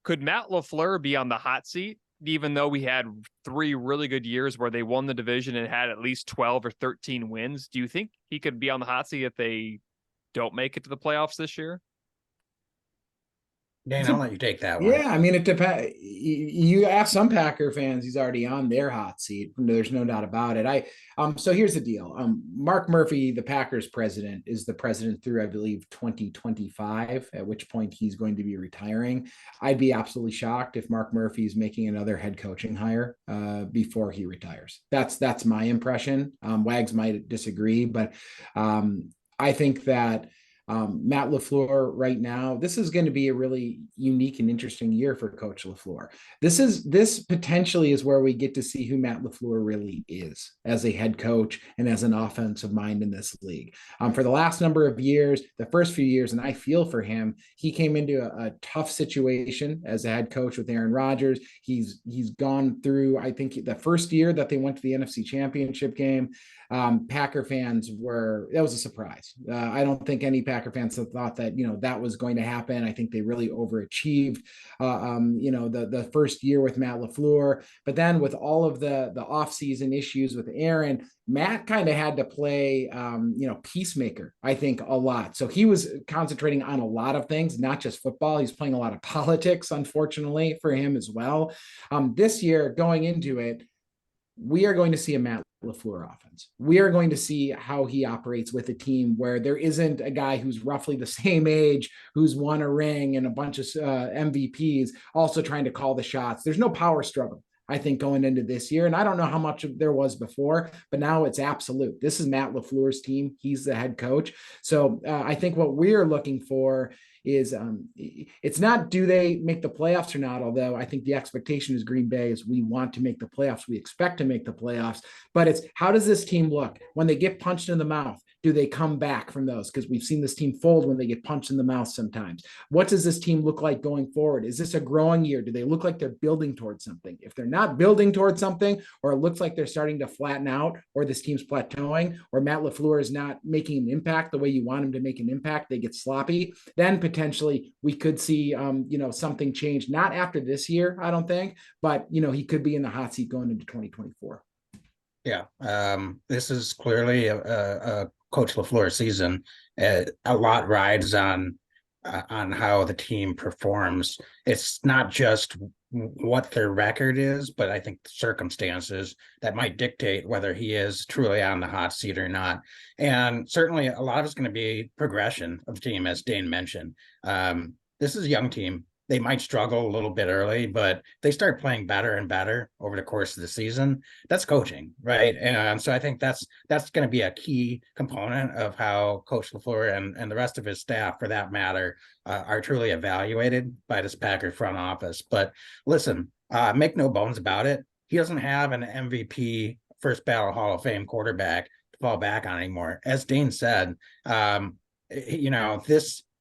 Could Matt Lafleur be on the hot seat, even though we had 3 really good years where they won the division and had at least 12 or 13 wins? Do you think he could be on the hot seat if they don't make it to the playoffs this year? Dane, I'll let you take that one. Yeah, I mean, it depends. You ask some Packer fans, he's already on their hot seat. There's no doubt about it. So here's the deal. Mark Murphy, the Packers president, is the president through, I believe, 2025, at which point he's going to be retiring. I'd be absolutely shocked if Mark Murphy's making another head coaching hire before he retires. That's my impression. Wags might disagree, but I think that Matt Lafleur right now, this is going to be a really unique and interesting year for Coach Lafleur. This potentially is where we get to see who Matt Lafleur really is as a head coach and as an offensive mind in this league. For the last number of years, the first few years, and I feel for him, he came into a tough situation as a head coach with Aaron Rodgers. He's gone through, I think, the first year that they went to the NFC Championship game. Packer fans that was a surprise. I don't think any Packer fans thought that, that was going to happen. I think they really overachieved, the first year with Matt Lafleur, but then with all of the offseason issues with Aaron, Matt kind of had to play, peacemaker, I think, a lot. So he was concentrating on a lot of things, not just football. He's playing a lot of politics, unfortunately, for him as well. This year, going into it, we are going to see a Matt Lafleur offense. We are going to see how he operates with a team where there isn't a guy who's roughly the same age, who's won a ring and a bunch of MVPs, also trying to call the shots. There's no power struggle, I think, going into this year. And I don't know how much there was before, but now it's absolute. This is Matt LaFleur's team. He's the head coach. So I think what we're looking for is it's not do they make the playoffs or not, although I think the expectation is Green Bay is we want to make the playoffs. We expect to make the playoffs, but it's how does this team look when they get punched in the mouth? Do they come back from those? Because we've seen this team fold when they get punched in the mouth sometimes. What does this team look like going forward? Is this a growing year? Do they look like they're building towards something? If they're not building towards something, or it looks like they're starting to flatten out, or this team's plateauing, or Matt LaFleur is not making an impact the way you want him to make an impact, they get sloppy, then potentially we could see, something change. Not after this year, I don't think, but, he could be in the hot seat going into 2024. Yeah, this is clearly a Coach LaFleur season. A lot rides on how the team performs. It's not just what their record is, but I think the circumstances that might dictate whether he is truly on the hot seat or not. And certainly a lot of it's going to be progression of the team, as Dane mentioned. This is a young team. They might struggle a little bit early, but they start playing better and better over the course of the season. That's coaching, right? And so I think that's going to be a key component of how Coach LaFleur and the rest of his staff, for that matter, are truly evaluated by this Packers front office. But listen, make no bones about it. He doesn't have an MVP, first ballot Hall of Fame quarterback to fall back on anymore. As Dane said,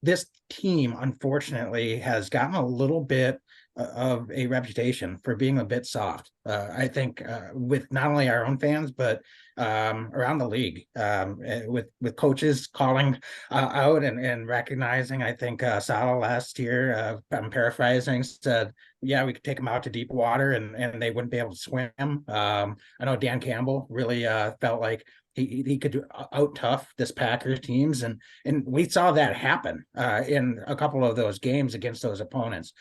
this team, unfortunately, has gotten a little bit of a reputation for being a bit soft. I think with not only our own fans, but around the league, with coaches calling out and recognizing. I think Sala last year, I'm paraphrasing, said, yeah, we could take them out to deep water and they wouldn't be able to swim. I know Dan Campbell really felt like he could out tough this Packers teams, and we saw that happen in a couple of those games against those opponents.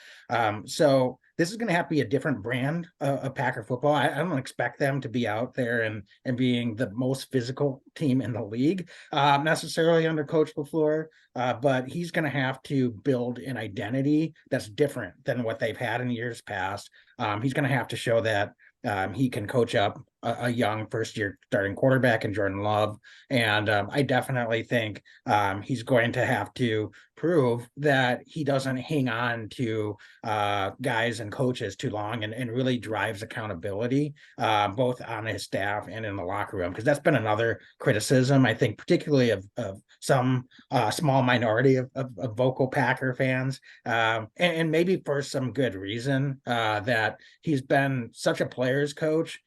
So this is going to have to be a different brand of Packer football. I don't expect them to be out there and being the most physical team in the league necessarily under Coach LaFleur, but he's going to have to build an identity that's different than what they've had in years past. He's going to have to show that he can coach up a young first-year starting quarterback in Jordan Love. And I definitely think he's going to have to prove that he doesn't hang on to guys and coaches too long and really drives accountability, both on his staff and in the locker room. Because that's been another criticism, I think, particularly of some small minority of vocal Packer fans, and maybe for some good reason, that he's been such a player's coach,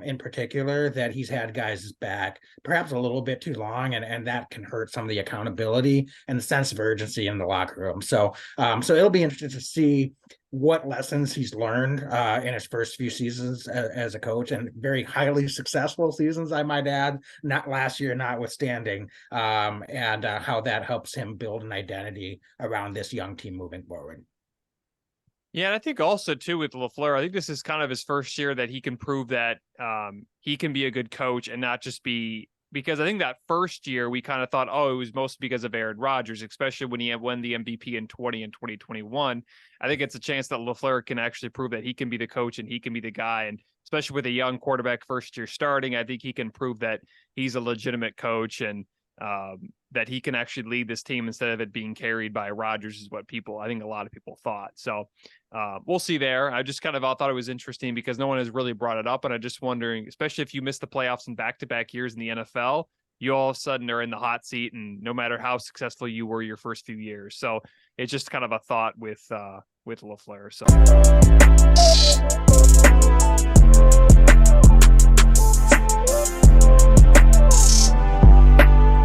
in particular, that he's had guys back perhaps a little bit too long, and that can hurt some of the accountability and the sense of urgency in the locker room. So it'll be interesting to see what lessons he's learned in his first few seasons as a coach, and very highly successful seasons, I might add, not last year notwithstanding, and how that helps him build an identity around this young team moving forward. Yeah, and I think also too with Lafleur, I think this is kind of his first year that he can prove that he can be a good coach and not just be, because I think that first year we kind of thought, oh, it was mostly because of Aaron Rodgers, especially when he had won the MVP in 2021. I think it's a chance that Lafleur can actually prove that he can be the coach and he can be the guy. And especially with a young quarterback first year starting, I think he can prove that he's a legitimate coach and that he can actually lead this team instead of it being carried by Rodgers is what I think a lot of people thought. So we'll see there. I just kind of thought it was interesting because no one has really brought it up. And I'm just wondering, especially if you miss the playoffs in back-to-back years in the NFL, you all of a sudden are in the hot seat, and no matter how successful you were your first few years. So it's just kind of a thought with Lafleur. So